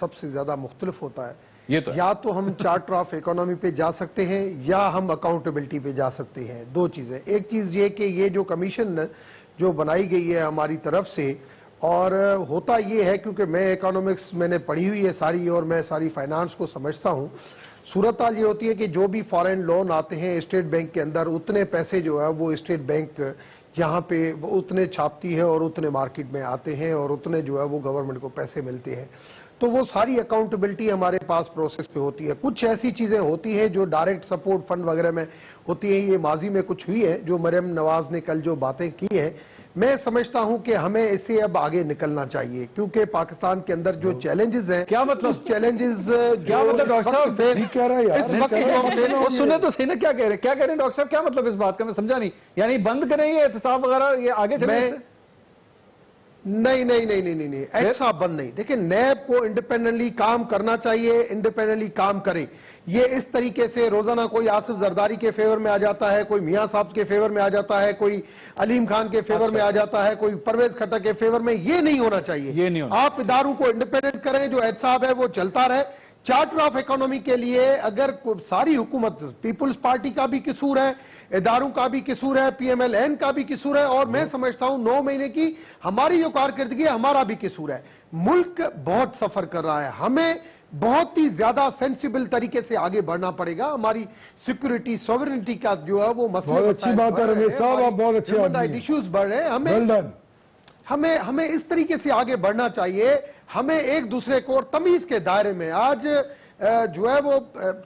सबसे ज्यादा मुख्तलिफ होता है। ये तो या तो हम चार्टर ऑफ इकोनॉमी पे जा सकते हैं या हम अकाउंटेबिलिटी पे जा सकते हैं। 2 चीजें, एक चीज ये कि ये जो कमीशन जो बनाई गई है हमारी तरफ से, और होता ये है क्योंकि मैं इकोनॉमिक्स मैंने पढ़ी हुई है सारी और मैं सारी फाइनेंस को समझता हूँ। सूरत हाल ये होती है कि जो भी फॉरेन लोन आते हैं स्टेट बैंक के अंदर, उतने पैसे जो है वो स्टेट बैंक यहाँ पे उतने छापती है और उतने मार्केट में आते हैं और उतने जो है वो गवर्नमेंट को पैसे मिलते हैं। तो वो सारी अकाउंटेबिलिटी हमारे पास प्रोसेस पे होती है। कुछ ऐसी चीजें होती हैं जो डायरेक्ट सपोर्ट फंड वगैरह में होती है, ये माजी में कुछ हुई है, जो मरियम नवाज ने कल जो बातें की है, मैं समझता हूं कि हमें इससे अब आगे निकलना चाहिए क्योंकि पाकिस्तान के अंदर जो चैलेंजेस हैं, क्या मतलब चैलेंजेस, क्या मतलब डॉक्टर साहब क्या रहा है यार, सुने तो सही ना, क्या कह रहे हैं डॉक्टर साहब, क्या मतलब इस बात का? मैं समझा नहीं, यानी बंद करें ये एहतसाब वगैरह, ये आगे चले? नहीं, एहतसाब बंद नहीं। देखिए नैब को इंडिपेंडेंटली काम करना चाहिए, इंडिपेंडेंटली काम करे। ये इस तरीके से रोजाना कोई आसिफ जरदारी के फेवर में आ जाता है, कोई मियां साहब के फेवर में आ जाता है, कोई अलीम खान के फेवर में आ जाता है, कोई परवेज खट्टर के फेवर में, ये नहीं होना चाहिए। ये नहीं होना। आप इदारों को इंडिपेंडेंट करें, जो एहतसाब है वो चलता रहे। चार्टर ऑफ इकोनॉमी के लिए अगर सारी हुकूमत, पीपुल्स पार्टी का भी कसूर है, इदारों का भी कसूर है, PMLN का भी कसूर है, और मैं समझता हूं 9 महीने की हमारी जो कारकर्दगी है हमारा भी कसूर है। मुल्क बहुत सफर कर रहा है, हमें बहुत ही ज्यादा सेंसिबल तरीके से आगे बढ़ना पड़ेगा। हमारी सिक्योरिटी, सॉवरेनिटी का जो है वो मसला, बहुत अच्छी बात है रमेश साहब, आप बहुत अच्छे आदमी हैं। इश्यूज बढ़ रहे हैं, हमें हमें इस तरीके से आगे बढ़ना चाहिए, हमें एक दूसरे को और तमीज के दायरे में आज जो है वो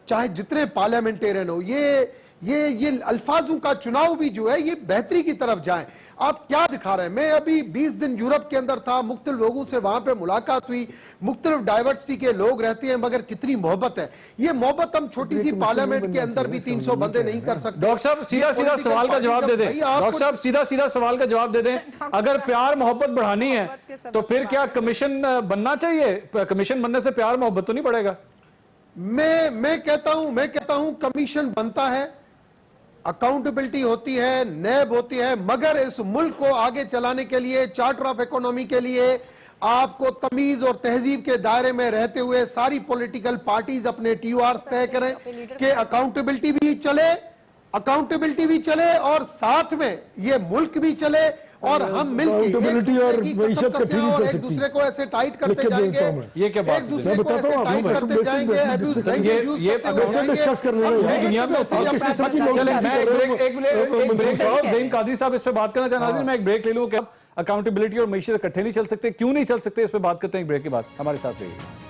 चाहे जितने पार्लियामेंटेरियन हो, ये अल्फाजों का चुनाव भी जो है ये बेहतरी की तरफ जाए। आप क्या दिखा रहे हैं? मैं अभी 20 दिन यूरोप के अंदर था, मुख्तलिफ लोगों से वहां पे मुलाकात हुई, मुख्तलिफ डाइवर्सिटी के लोग रहते हैं, मगर कितनी मोहब्बत है। ये मोहब्बत हम छोटी सी पार्लियामेंट के अंदर भी 300 बंदे नहीं कर सकते। डॉक्टर साहब सीधा सीधा सवाल का जवाब दे दें। डॉक्टर साहब सीधा सीधा सवाल का जवाब दे दें। अगर प्यार मोहब्बत बढ़ानी है तो फिर क्या कमीशन बनना चाहिए? कमीशन बनने से प्यार मोहब्बत तो नहीं बढ़ेगा? मैं कहता हूं कमीशन बनता है, अकाउंटेबिलिटी होती है, नैब होती है, मगर इस मुल्क को आगे चलाने के लिए, चार्टर ऑफ इकोनॉमी के लिए आपको तमीज और तहजीब के दायरे में रहते हुए सारी पॉलिटिकल पार्टीज अपने TOR तय करें कि अकाउंटेबिलिटी भी चले और साथ में ये मुल्क भी चले और हम अकाउंटेबिलिटी और मईशत कट्ठी नहीं चल एक सकती। दूसरे को ऐसे टाइट करते लिख के जाएंगे। देता हूं मैं। ये क्या बात है? मैं बताता हूं आपको, डिस्कस कर रहे हैं दुनिया में होती है। आप किस किस्म की लोग चलें, मैं एक ब्रेक साहब, ज़हीन कादरी साहब इस पे बात करना चाह रहे हैं। मैं एक ब्रेक ले लूं। क्या अकाउंटेबिलिटी और मईशत इकट्ठे नहीं चल सकते? क्यों नहीं चल सकते? इस पे बात करते हैं एक ब्रेक के बाद। हमारे साथ रहिए।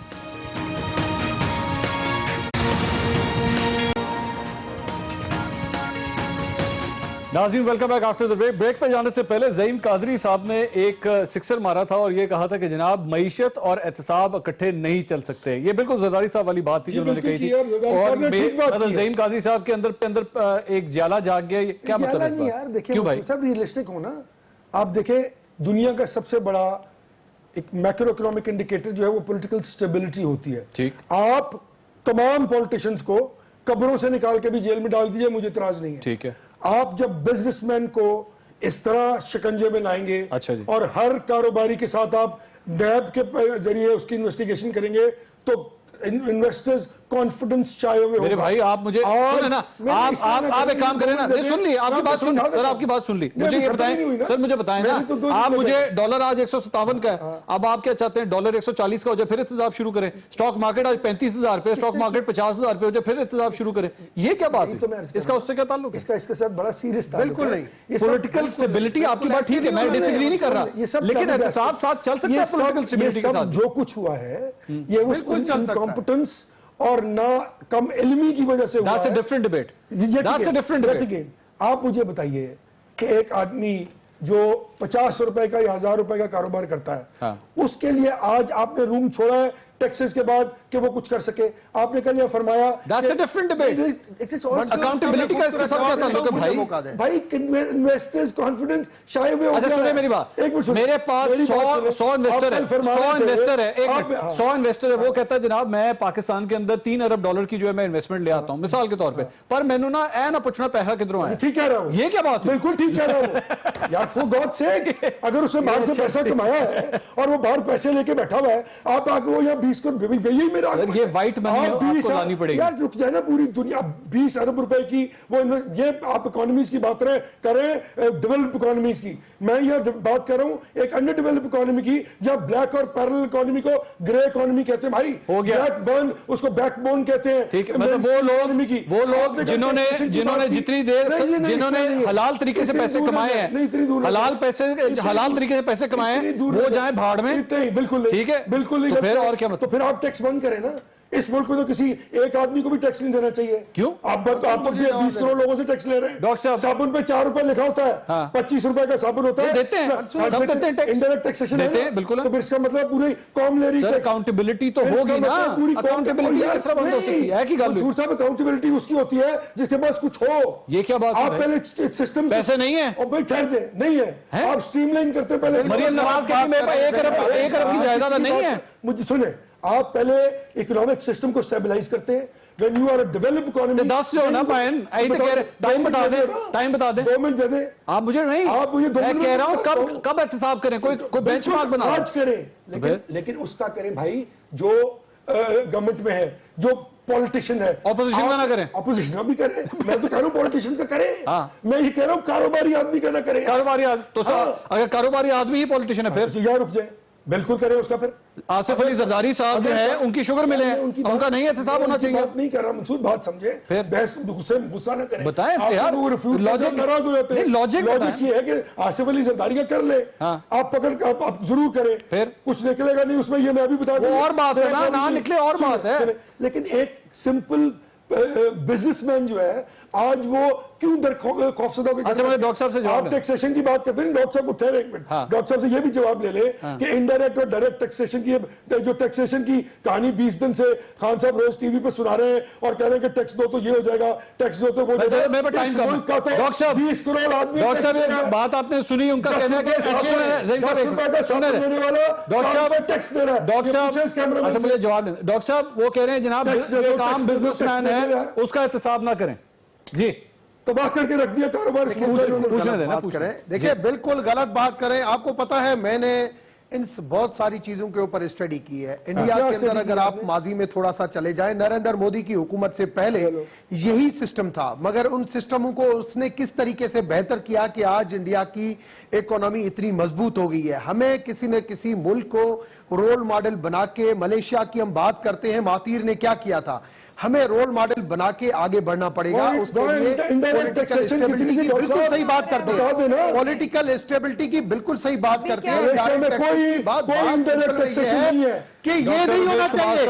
नाज़रीन welcome back after the break. Break पे जाने से पहले ज़हीन कादरी साहब ने एक सिक्सर मारा था और ये कहा था कि जनाब मईशत और एहतसाब इकट्ठे नहीं चल सकते। ये बिल्कुल ज़रदारी साहब वाली बात थी जो उन्होंने कही थी और ज़हीन कादरी साहब के अंदर एक ज्याला जाग गया। क्या मतलब है यार? देखिए सब रियलिस्टिक हो ना। आप देखें दुनिया का सबसे बड़ा एक मैक्रो इकोनॉमिक इंडिकेटर जो है वो पॉलिटिकल स्टेबिलिटी होती है। ठीक। आप तमाम पॉलिटिशियंस को कब्रों से निकाल के भी जेल में डाल दीजिए, मुझे इतराज नहीं है। ठीक है। आप जब बिजनेसमैन को इस तरह शिकंजे में लाएंगे अच्छा जी। और हर कारोबारी के साथ आप नैब के जरिए उसकी इन्वेस्टिगेशन करेंगे तो इन्वेस्टर्स कॉन्फिडेंस चाहे हुए मेरे भाई आप मुझे सुने ना, आप एक काम करें ना, सुन ली आपकी बात, सुन सर आपकी बात सुन ली। मुझे ये बताएं सर, मुझे बताएं ना, आप मुझे डॉलर आज 157 का है, अब आप क्या चाहते हैं डॉलर 140 का हो जाए फिर एहतजाब शुरू करें? स्टॉक मार्केट आज 35,000 पे, स्टॉक मार्केट 50,000 पे हो जाए फिर एहतजाब शुरू करें? ये क्या बात है? इसका उससे क्या ताल्लुक है? इसके साथ बड़ा सीरियस बिल्कुल नहीं। पॉलिटिकल स्टेबिलिटी आपकी बात ठीक है, मैं डिसएग्री नहीं कर रहा, लेकिन एहतसाब साथ चल सकता है पॉलिटिकल स्टेबिलिटी के साथ। जो कुछ हुआ है ये उस इनकॉम्पिटेंस और ना कम इल्मी की वजह से हुआ है। That's a different debate. That's a different debate. आप मुझे बताइए कि एक आदमी जो 50 रुपए का या 1000 रुपए का कारोबार करता है, हाँ। उसके लिए आज आपने रूम छोड़ा है टैक्सेस के बाद कि वो कुछ कर सके। आपने कल ये फरमाया That's a different debate. Accountability का इसके साथ क्या ताल्लुक है भाई? भाई इन्वेस्टर्स कॉन्फिडेंस शायद में हो अच्छा गया सुनिए है। मेरी बात, एक मिनट मेरे पास 100 इन्वेस्टर है, 100 इन्वेस्टर है, एक मिनट, आप- 100 इन्वेस्टर है, वो कहता है जनाब मैं पाकिस्तान के अंदर 3 अरब डॉलर की जो है मैं इन्वेस्टमेंट ले आता हूं मिसाल के तौर पे, पर मैंने ना ऐ ना पूछना पैसा किधरों आया। ठीक कह रहा हूं, ये क्या बात है? बिल्कुल ठीक कह रहा हूं यार, फॉर गॉड सेक, अगर उसने बाहर से पैसा कमाया है और वो बाहर पैसे लेके बैठा हुआ है, आप आके वो यहाँ 20 को यही मेरा सर, ये white money है, आपको लानी पड़ेगी। यार रुक जाए ना, पूरी दुनिया 20 अरब रुपए की वो ये आप इकोनॉमीज की बात करें डेवलप्ड इकोनॉमीज की, मैं ये बात कर रहा हूँ एक अंडर डेवलप्ड इकोनॉमी की, जब ब्लैक और पैरेलल इकोनॉमी को ग्रे इकोनॉमी कहते हैं भाई, हो गया। ब्लैक बर्न उसको बैकबोन कहते हैं। ठीक है, मतलब वो लोग जिन्होंने जितनी देर जिन्होंने हलाल तरीके से पैसे कमाए हैं, हलाल तरीके से पैसे कमाए हैं, वो जाए भाड़ में। बिल्कुल ठीक है, बिल्कुल। तो फिर और क्या मतलब? तो फिर आप टैक्स बंद करें ना। इस मुल्क में तो किसी एक आदमी को भी टैक्स नहीं देना चाहिए। क्यों? आप तो 20 करोड़ लोगों से टैक्स ले रहे हैं। डॉक्टर साहब, साबुन पे 4 रुपए लिखा होता है, हाँ। 25 रुपए का साबुन होता है, देते हैं, सब देते हैं टैक्स, इंडायरेक्ट टैक्सेशन देते हैं, बिल्कुल। तो फिर इसका मतलब पूरी कौम ले रही है। अकाउंटेबिलिटी तो होगी ना, अकाउंटेबिलिटी किस तरह बंद हो सकती है? की गल मंसूर साहब, अकाउंटेबिलिटी उसकी होती है जिसके पास कुछ हो। ये क्या बात है? आप पहले सिस्टम पैसे नहीं है और भाई ठहर जाए, नहीं है, आप स्ट्रीमलाइन करते पहले। मरियम नवाज कहती मेरे पास 1 अरब की जायदाद नहीं है। मुझे सुने, आप पहले इकोनॉमिक सिस्टम को स्टेबलाइज करते हैं। When you are a developed economy, 10 जो ना पायन टाइम बता दे 2 मिनट दे दे। आप मुझे नहीं, आप मुझे 2 मिनट कह रहा हूँ कब एहतसाब करें, कोई बेंचमार्क बना आज करें, लेकिन उसका करें भाई जो गवर्नमेंट में है, जो पॉलिटिशियन है। ऑपोजिशन का ना करें, ऑपोजिशन भी करें। मैं तो कह रहा हूँ पॉलिटिशियन का करें। हाँ। मैं ये कह रहा हूँ कारोबारी आदमी का ना करें। कारोबारी तो अगर कारोबारी आदमी ही पॉलिटिशियन है फिर यार रुक जाए, बिल्कुल करें उसका फिर। आसिफ अली जरदारी साहब जो है उनकी शुगर मिले हैं, उनका नहीं एहतसाब होना चाहिए। बात नहीं कर रहा मंसूर, बात समझे, फिर बहस गुस्सा ना करें। बताएं आप यार, लोग रिफ्यूज लॉजिक नाराज हो जाते हैं। लॉजिक लॉजिक ये है कि आसिफ अली जरदारी का कर ले, हाँ। आप पकड़ आप जरूर करें, फिर कुछ निकलेगा नहीं उसमें, ये मैं भी बता दूं। और बात है ना निकले और बात है। लेकिन एक सिंपल बिजनेसमैन जो है आज वो क्यों खौफजदा होकर, अच्छा मुझे डॉक्टर साहब से जवाब आप टैक्सेशन की बात करते हैं, डॉक्टर साहब को ठहरे एक मिनट, हाँ। डॉक्टर साहब से ये भी जवाब ले ले कि इनडायरेक्ट और डायरेक्ट टैक्सेशन की जो टैक्सेशन की कहानी 20 दिन से खान साहब रोज टीवी पे सुना रहे हैं और कह रहे हैं कि टैक्स दो तो ये हो जाएगा, टैक्स दो तो वो हो जाएगा। मैं टाइम कम डॉक्टर साहब 20 करोड़ आदमी, डॉक्टर साहब ये बात आपने सुनी, उनका कहना है कि देने वाला डॉक्टर साहब टैक्स दे रहा है। डॉक्टर साहब अच्छा मुझे जवाब दें। डॉक्टर साहब वो कह रहे हैं जनाब एक आम बिजनेसमैन है उसका एहतसाब ना करें जी, तबाह करके रख दिया कारोबार। पूछने देना देखिए बिल्कुल गलत बात करें। आपको पता है मैंने इन बहुत सारी चीजों के ऊपर स्टडी की है। इंडिया के अंदर अगर आप माजी में थोड़ा सा चले जाएं, नरेंद्र मोदी की हुकूमत से पहले यही सिस्टम था, मगर उन सिस्टमों को उसने किस तरीके से बेहतर किया कि आज इंडिया की इकोनॉमी इतनी मजबूत हो गई है। हमें किसी न किसी मुल्क को रोल मॉडल बना के, मलेशिया की हम बात करते हैं, महातीर ने क्या किया था, हमें रोल मॉडल बना के आगे बढ़ना पड़ेगा। उसके लिए बिल्कुल सही बात करते हैं, पॉलिटिकल स्टेबिलिटी की बिल्कुल सही बात करते हैं। कोई इनडायरेक्ट टैक्सेशन नहीं है कि ये नहीं होना चाहिए।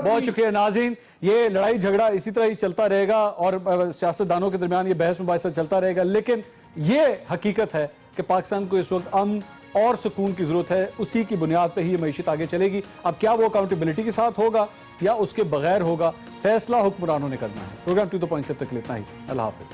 बहुत शुक्रिया नाज़रीन, ये लड़ाई झगड़ा इसी तरह ही चलता रहेगा और सियासतदानों के दरमियान ये बहस मुबाहिसा चलता रहेगा, लेकिन ये हकीकत है कि पाकिस्तान को इस वक्त अमन और सुकून की जरूरत है। उसी की बुनियाद पर ही ये मईशत आगे चलेगी। अब क्या वो अकाउंटेबिलिटी के साथ होगा या उसके बगैर होगा, फैसला हुक्मरानों ने करना है। प्रोग्राम 2 द पॉइंट से तक इतना ही। अल्लाह हाफिज।